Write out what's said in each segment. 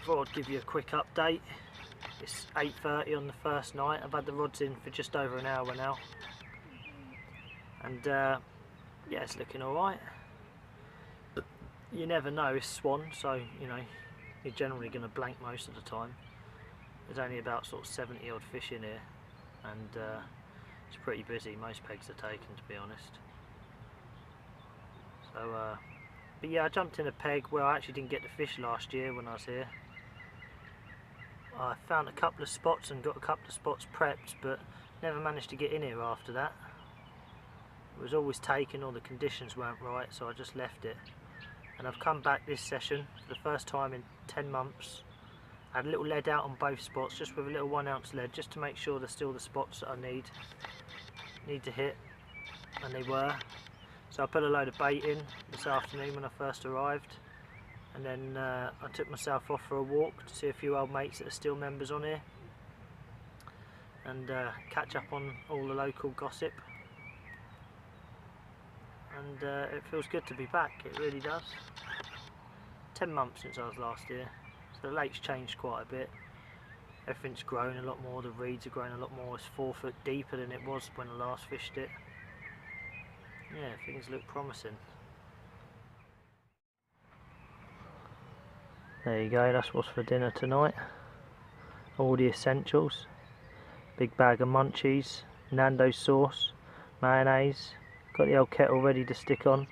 Thought I'd give you a quick update. It's 8:30 on the first night. I've had the rods in for just over an hour now, and yeah, it's looking alright. You never know, it's swan, so you know you're generally going to blank most of the time. There's only about sort of 70 odd fish in here, and it's pretty busy. Most pegs are taken, to be honest. So but yeah, I jumped in a peg where I actually didn't get the fish last year when I was here. I found a couple of spots and got a couple of spots prepped, but never managed to get in here after that. It was always taken, or the conditions weren't right, so I just left it. And I've come back this session for the first time in 10 months. I had a little lead out on both spots, just with a little 1 ounce lead, just to make sure they're still the spots that I need to hit, and they were. So I put a load of bait in this afternoon when I first arrived, and then I took myself off for a walk to see a few old mates that are still members on here, and catch up on all the local gossip. And it feels good to be back, it really does. 10 months since I was last here, so the lake's changed quite a bit. Everything's grown a lot more, the reeds have grown a lot more. It's 4 foot deeper than it was when I last fished it. Yeah, things look promising. There you go, that's what's for dinner tonight. All the essentials. Big bag of munchies, Nando's sauce, mayonnaise. Got the old kettle ready to stick on.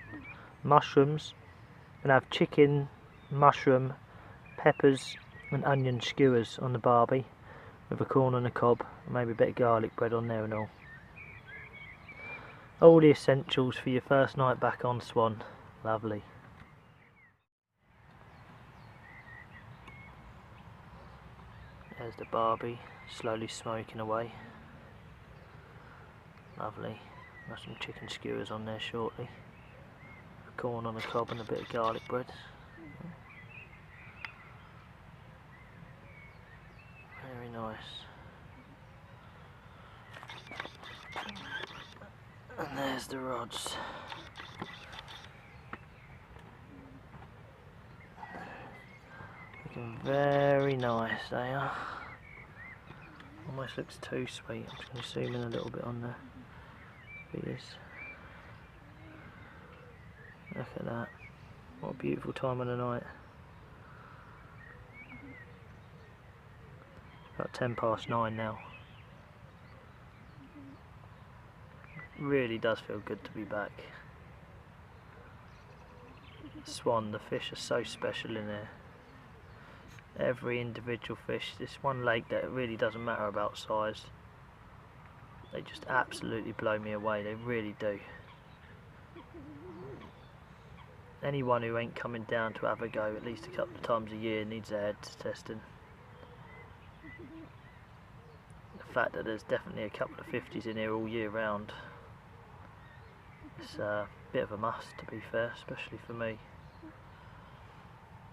Mushrooms. Gonna have chicken, mushroom, peppers and onion skewers on the barbie, with a corn and a cob, and maybe a bit of garlic bread on there and all. All the essentials for your first night back on Swan. Lovely. There's the barbie, slowly smoking away. Lovely. Got some chicken skewers on there shortly. A corn on the cob and a bit of garlic bread. Very nice. And there's the rods. Looking very nice, they are. Almost looks too sweet. I'm just going to zoom in a little bit on the feeders. Look at that. What a beautiful time of the night. About 9:10 now. Really does feel good to be back. Swan, the fish are so special in there. Every individual fish, this one lake that it really doesn't matter about size. They just absolutely blow me away, they really do. Anyone who ain't coming down to have a go at least a couple of times a year needs their heads testing. The fact that there's definitely a couple of 50s in here all year round, it's a bit of a must, to be fair, especially for me.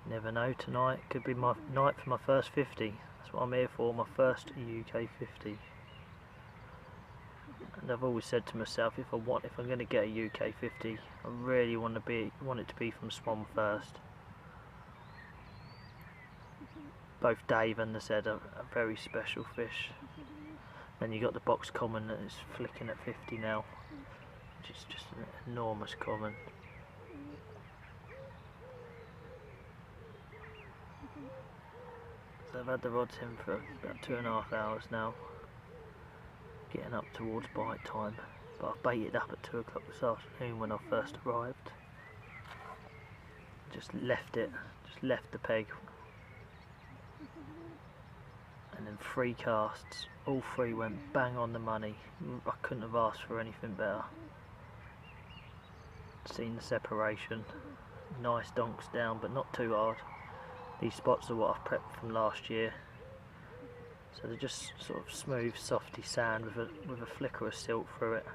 Never know, tonight could be my night for my first 50. That's what I'm here for, my first UK 50. And I've always said to myself, if I'm going to get a UK 50, I really want it to be from Swan first. Both Dave and the Zed are very special fish. Then you got the box common that is flicking at 50 now, which is just an enormous common. So I've had the rods in for about 2.5 hours now, getting up towards bite time, but I've baited up at 2 o'clock this afternoon when I first arrived. Just left the peg, and then 3 casts, all 3 went bang on the money. I couldn't have asked for anything better. Seen the separation, nice donks down but not too hard. These spots are what I've prepped from last year, so they're just sort of smooth, softy sand with a flicker of silt through it.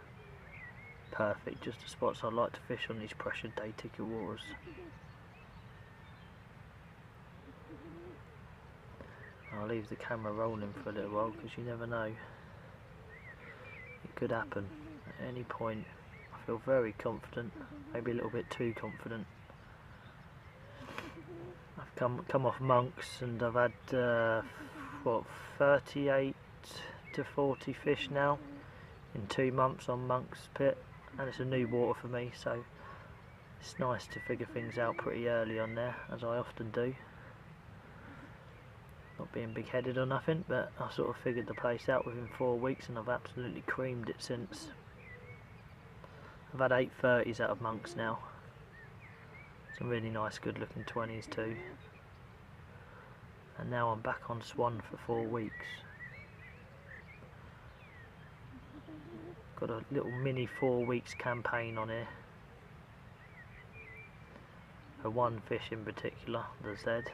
Perfect, just the spots I like to fish on these pressured day ticket waters. I'll leave the camera rolling for a little while because you never know. It could happen at any point. I feel very confident, maybe a little bit too confident. I've come off monks, and I've had what, 38 to 40 fish now in 2 months on Monk's Pit, and it's a new water for me, so it's nice to figure things out pretty early on there, as I often do. Not being big-headed or nothing, but I sort of figured the place out within 4 weeks, and I've absolutely creamed it since. I've had 830s out of Monks now. Some really nice good looking 20s too. And now I'm back on Swan for 4 weeks. Got a little mini 4 weeks campaign on here. For one fish in particular, the Z.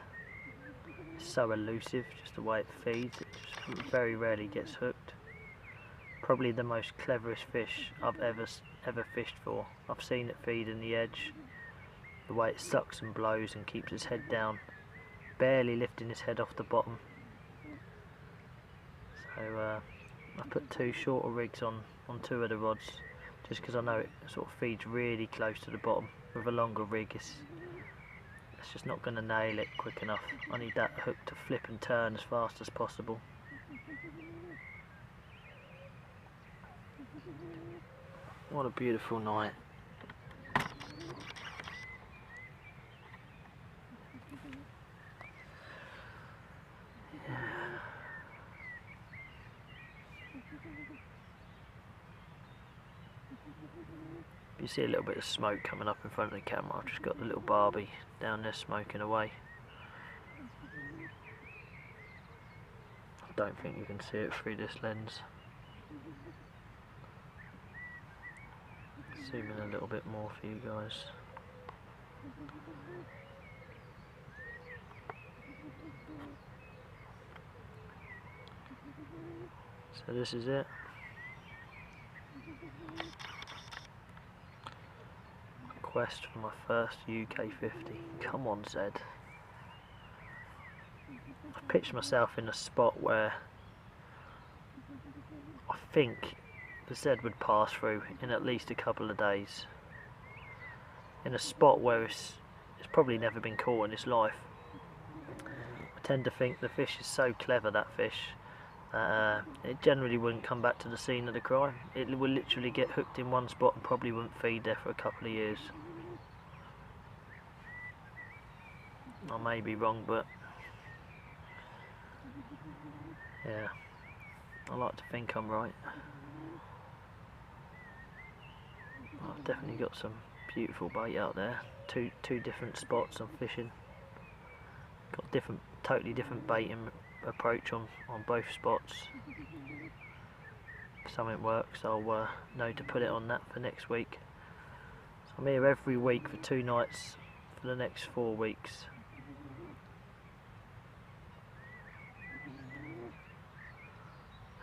It's so elusive, just the way it feeds. It just very rarely gets hooked. Probably the most cleverest fish I've ever fished for. I've seen it feed in the edge. The way it sucks and blows and keeps its head down, barely lifting its head off the bottom. So I put 2 shorter rigs on 2 of the rods, just because I know it sort of feeds really close to the bottom. With a longer rig, it's just not going to nail it quick enough. I need that hook to flip and turn as fast as possible. What a beautiful night. You see a little bit of smoke coming up in front of the camera. I've just got the little Barbie down there smoking away. I don't think you can see it through this lens. Zoom in a little bit more for you guys. So this is it. Quest for my first UK 50. Come on, Zed. I've pitched myself in a spot where I think the Zed would pass through in at least a couple of days. In a spot where it's probably never been caught in its life. I tend to think the fish is so clever, that fish, it generally wouldn't come back to the scene of the crime. It will literally get hooked in one spot and probably wouldn't feed there for a couple of years. I may be wrong, but yeah, I like to think I'm right. I've definitely got some beautiful bait out there. Two different spots I'm fishing. Got totally different baiting approach on both spots. If something works, I'll know to put it on that for next week. So I'm here every week for 2 nights for the next 4 weeks.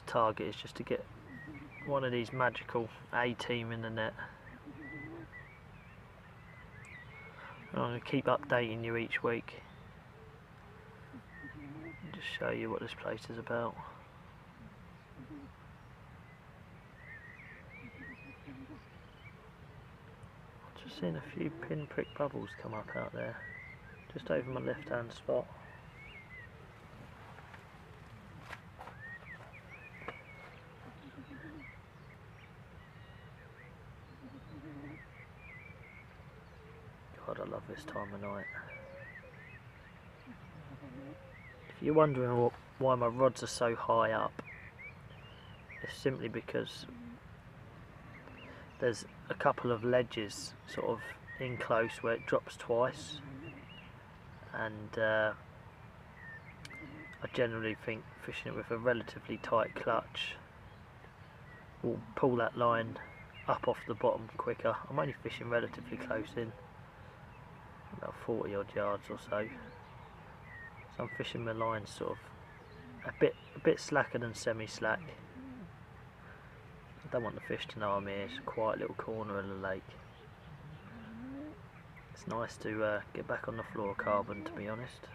The target is just to get one of these magical A-team in the net. And I'm going to keep updating you each week. Just show you what this place is about. I've just seen a few pinprick bubbles come up out there, just over my left hand spot. God, I love this time of night. If you're wondering why my rods are so high up, it's simply because there's a couple of ledges sort of in close where it drops twice, and I generally think fishing it with a relatively tight clutch will pull that line up off the bottom quicker. I'm only fishing relatively close in, about 40 odd yards or so. So I'm fishing my line sort of a bit slacker than semi-slack. I don't want the fish to know I'm here. It's a quiet little corner of the lake. It's nice to get back on the fluorocarbon, to be honest.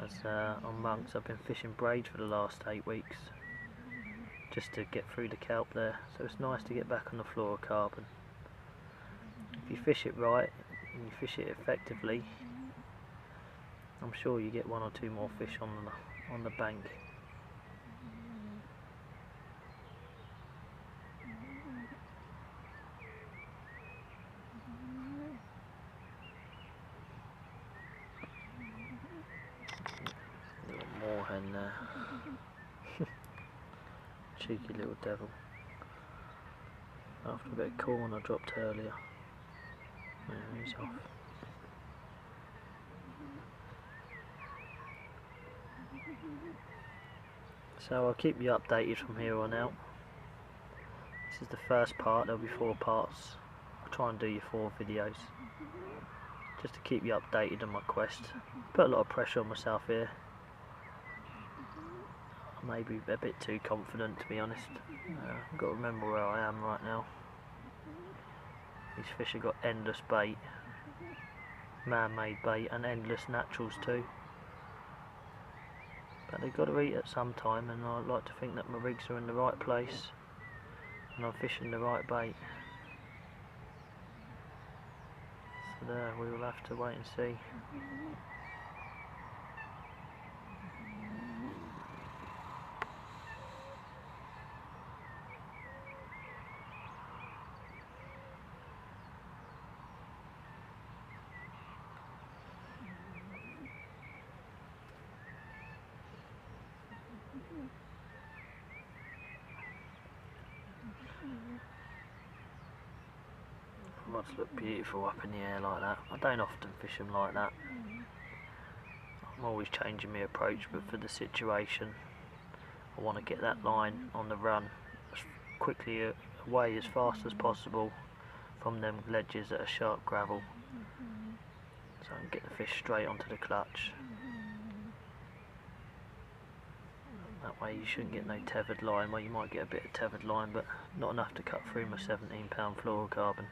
As on Monks, I've been fishing braid for the last 8 weeks, just to get through the kelp there. So it's nice to get back on the fluorocarbon. If you fish it right and you fish it effectively, I'm sure you get 1 or 2 more fish on the bank. Little moorhen there. Cheeky little devil. After a bit of corn I dropped earlier. There, he's off. So I'll keep you updated from here on out. This is the first part, there'll be 4 parts. I'll try and do you 4 videos. Just to keep you updated on my quest. Put a lot of pressure on myself here. I may be a bit too confident, to be honest. I've got to remember where I am right now. These fish have got endless bait. Man-made bait and endless naturals too. But they've got to eat at some time, and I like to think that my rigs are in the right place and I'm fishing the right bait. So there, we will have to wait and see. Must look beautiful up in the air like that. I don't often fish them like that. I'm always changing my approach, but for the situation I want to get that line on the run as quickly away as fast as possible from them ledges that are sharp gravel, so I can get the fish straight onto the clutch. That way you shouldn't get no tethered line. Well, you might get a bit of tethered line, but not enough to cut through my 17-pound fluorocarbon.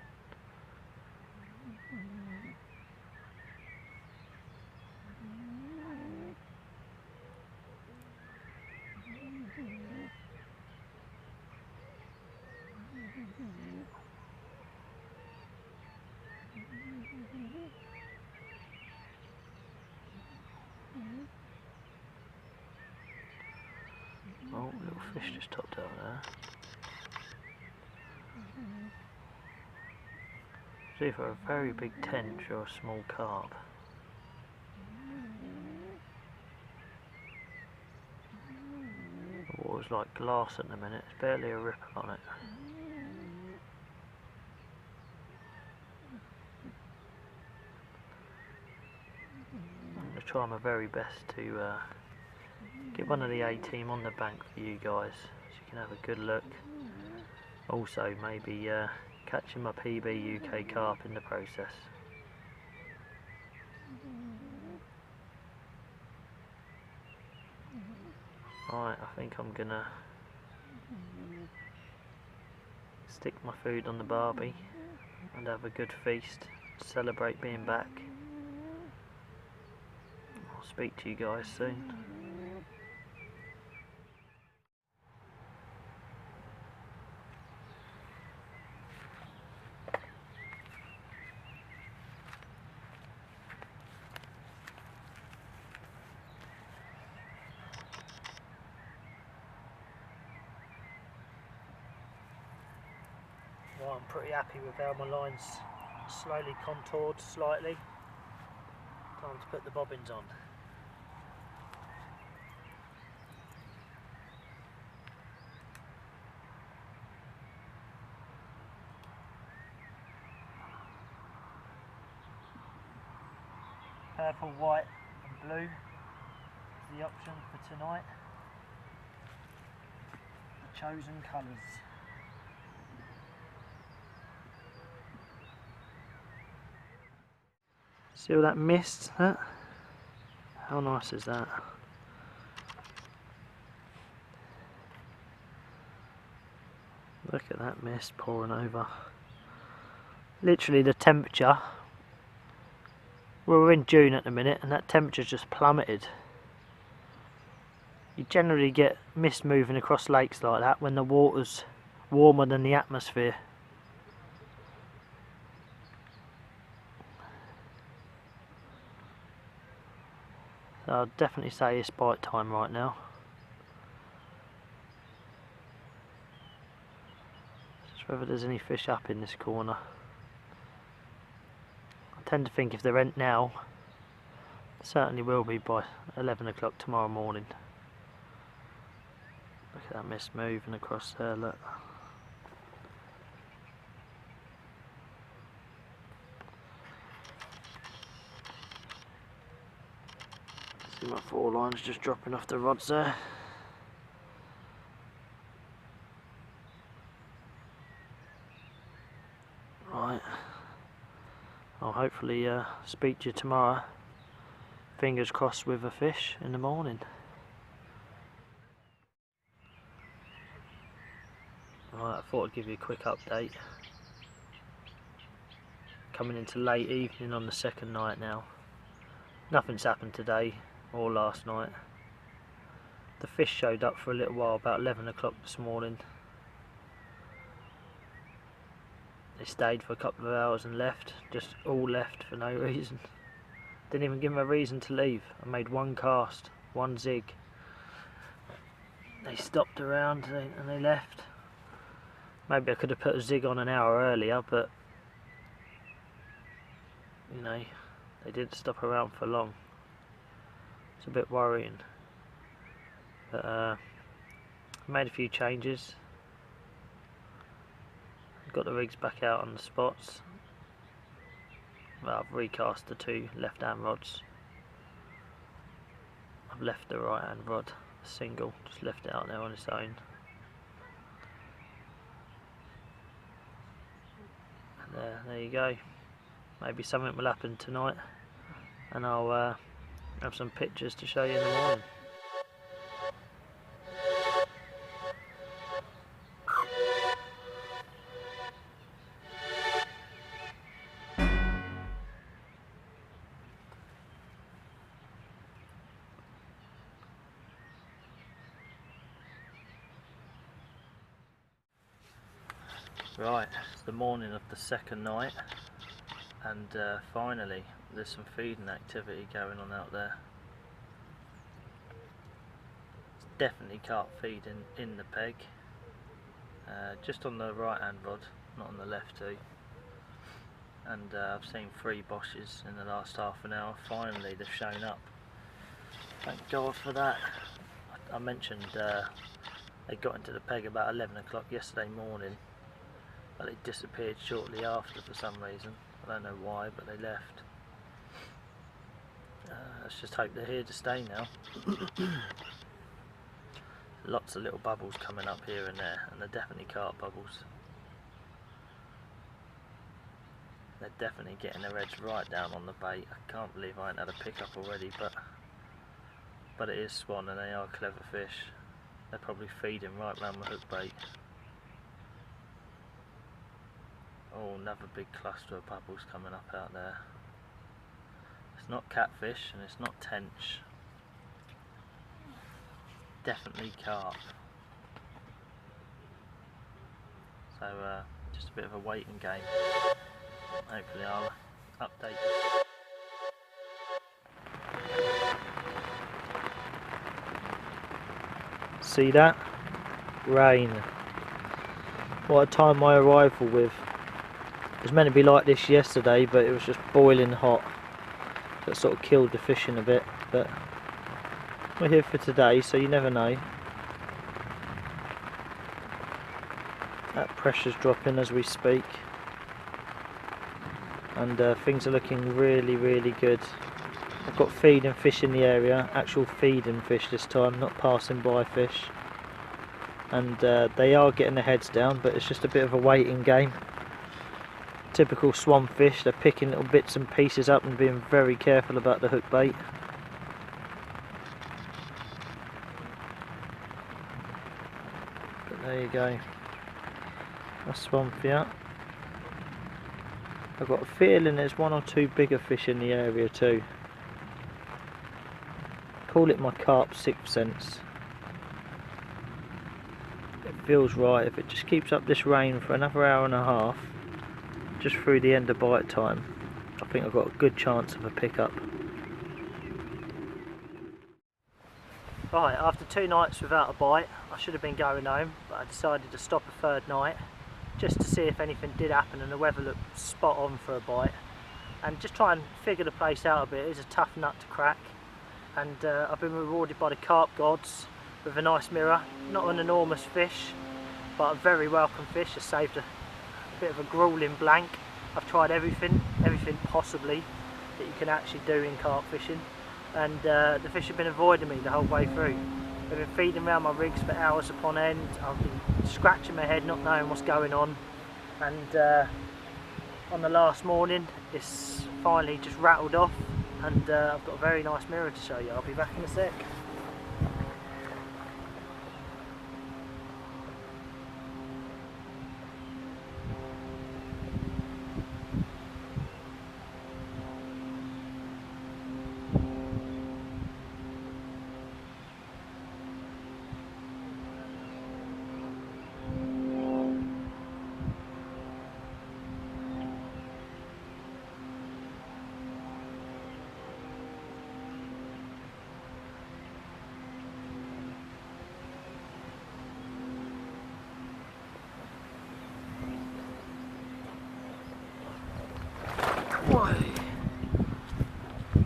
Oh, little fish just topped out there. It's either a very big tench or a small carp. The water's like glass at the minute, there's barely a ripple on it. I'm going to try my very best to get one of the A-team on the bank for you guys, so you can have a good look. Also maybe catching my PB UK carp in the process. Right, I think I'm gonna stick my food on the barbie and have a good feast, celebrate being back. I'll speak to you guys soon. Well, I'm pretty happy with how my line's slowly contoured slightly. Time to put the bobbins on. Purple, white and blue is the option for tonight. The chosen colours. See all that mist? That? How nice is that? Look at that mist pouring over. Literally the temperature. We're in June at the minute and that temperature's just plummeted. You generally get mist moving across lakes like that when the water's warmer than the atmosphere. So I'd definitely say it's bite time right now. Just whether there's any fish up in this corner. I tend to think if there ain't now, there certainly will be by 11 o'clock tomorrow morning. Look at that mist moving across there, look. See my 4 lines just dropping off the rods there. Right, I'll hopefully speak to you tomorrow, fingers crossed, with a fish in the morning. Right, I thought I'd give you a quick update. Coming into late evening on the second night now. Nothing's happened today or last night. The fish showed up for a little while, about 11 o'clock this morning. They stayed for a couple of hours and left, just all left for no reason. Didn't even give them a reason to leave. I made 1 cast, 1 zig. They stopped around and they left. Maybe I could have put a zig on an hour earlier, but you know, they didn't stop around for long. It's a bit worrying. But I made a few changes. Got the rigs back out on the spots. Well, I've recast the 2 left hand rods. I've left the right hand rod single, just left it out there on its own. And there you go. Maybe something will happen tonight, and I'll have some pictures to show you in the morning. Right, it's the morning of the second night, and finally there's some feeding activity going on out there. It's definitely carp feeding in the peg, just on the right hand rod, not on the left too. And I've seen 3 bosses in the last half an hour. Finally they've shown up. Thank God for that. I mentioned they got into the peg about 11 o'clock yesterday morning. But they disappeared shortly after for some reason. I don't know why, but they left. Let's just hope they're here to stay now. Lots of little bubbles coming up here and there, and they're definitely carp bubbles. They're definitely getting their heads right down on the bait. I can't believe I ain't had a pickup already, but it is swan and they are clever fish. They're probably feeding right round my hook bait. Oh, another big cluster of bubbles coming up out there. It's not catfish and it's not tench. Definitely carp. So just a bit of a waiting game. Hopefully I'll update you. See that? Rain. What I timed my arrival with. It was meant to be like this yesterday, but it was just boiling hot. So it sort of killed the fishing a bit, but we're here for today, so you never know. That pressure's dropping as we speak, and things are looking really, really good. I've got feeding fish in the area, actual feeding fish this time, not passing by fish, and they are getting their heads down, but it's just a bit of a waiting game. Typical swan fish, they're picking little bits and pieces up and being very careful about the hook bait. But there you go, that's swan for you. I've got a feeling there's 1 or 2 bigger fish in the area too. Call it my carp 6th sense. It feels right. If it just keeps up this rain for another hour and a half, just through the end of bite time, I think I've got a good chance of a pickup. Right, after 2 nights without a bite, I should have been going home, but I decided to stop a 3rd night just to see if anything did happen, and the weather looked spot on for a bite, and just try and figure the place out a bit. It's a tough nut to crack, and I've been rewarded by the carp gods with a nice mirror. Not an enormous fish, but a very welcome fish. I saved a bit of a grueling blank. I've tried everything possibly that you can actually do in carp fishing, and the fish have been avoiding me the whole way through. They've been feeding around my rigs for hours upon end. I've been scratching my head not knowing what's going on, and on the last morning it's finally just rattled off, and I've got a very nice mirror to show you. I'll be back in a sec.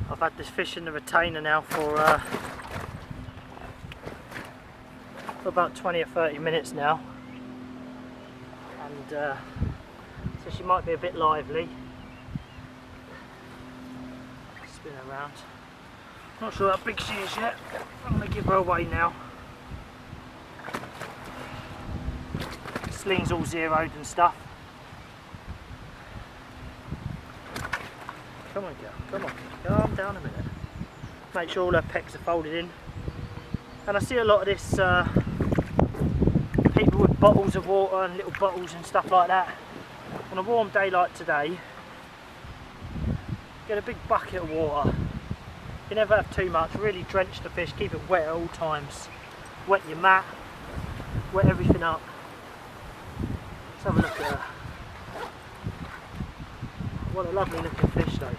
I've had this fish in the retainer now for about 20 or 30 minutes now, and so she might be a bit lively. Spin her around. Not sure how big she is yet. I'm going to give her away now. Sling's all zeroed and stuff. Come on, girl, come on, calm down a minute. Make sure all her pecs are folded in. And I see a lot of this, people with bottles of water and little bottles and stuff like that. On a warm day like today, get a big bucket of water. You never have too much, really drench the fish, keep it wet at all times. Wet your mat, wet everything up. Let's have a look at her. What a lovely looking fish though.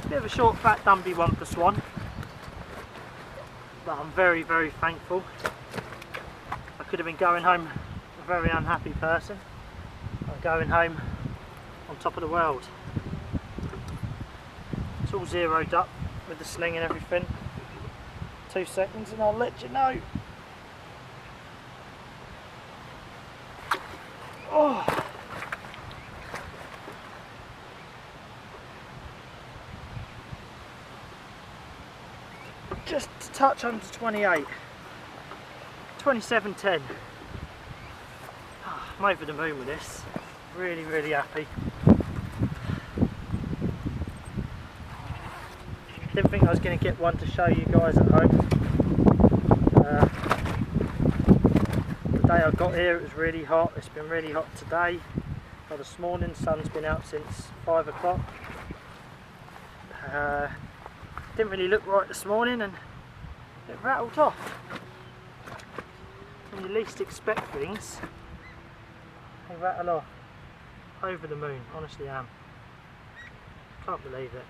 Bit of a short fat Dumby one for swan, but I'm very thankful. I could have been going home a very unhappy person. I'm going home on top of the world. It's all zeroed up with the sling and everything. 2 seconds and I'll let you know. Oh. Just a touch under 28, 27.10. I'm over the moon with this, really happy. Didn't think I was going to get one to show you guys at home. The day I got here it was really hot. It's been really hot today. Well, this morning, sun's been out since 5 o'clock. Didn't really look right this morning and it rattled off. When you least expect things, they rattle off. Over the moon, honestly am. Can't believe it.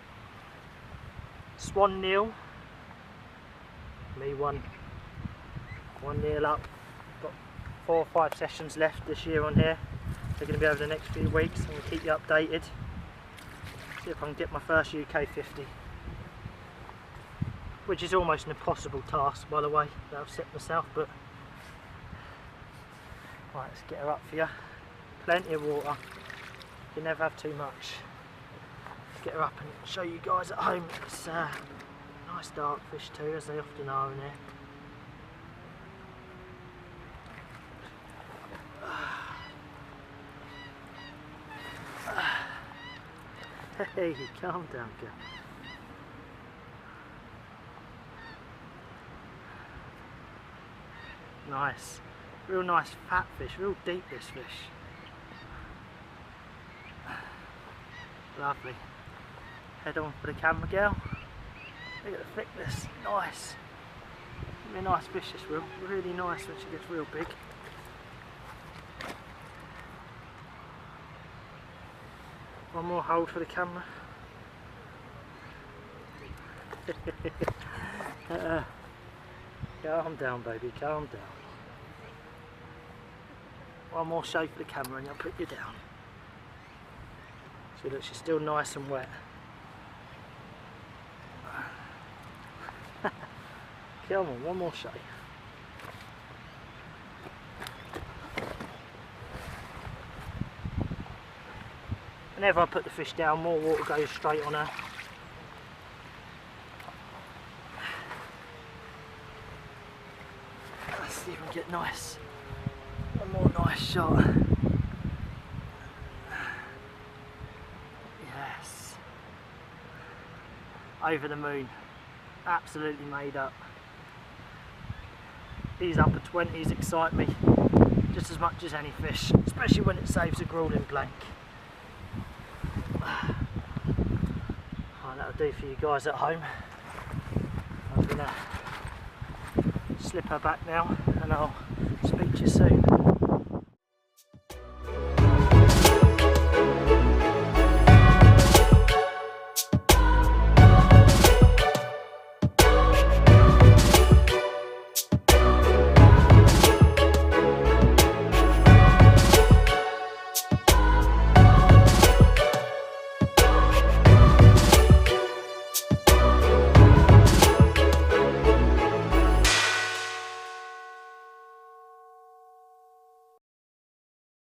Swan nil. Me 1-0 up. Got 4 or 5 sessions left this year on here. They're going to be over the next few weeks. I'm going to keep you updated. See if I can get my first UK 50. Which is almost an impossible task, by the way, that I've set myself, but right, let's get her up for you. Plenty of water, you never have too much. Let's get her up and show you guys at home. It's nice dark fish too, as they often are in here. Hey, calm down, girl. Nice, real nice fat fish, real deep this fish. Lovely. Head on for the camera, girl. Look at the thickness, nice. It'll be a nice fish this will, really nice when she gets real big. One more hold for the camera. Calm down, baby, calm down. One more shake for the camera and I'll put you down. See, look, she's still nice and wet. Come on, one more shake. Whenever I put the fish down, more water goes straight on her. Let's see if we can get nice. One more nice shot. Yes. Over the moon. Absolutely made up. These upper 20s excite me just as much as any fish, especially when it saves a grueling blank. Oh, that'll do for you guys at home. I'm gonna slip her back now and I'll speak to you soon.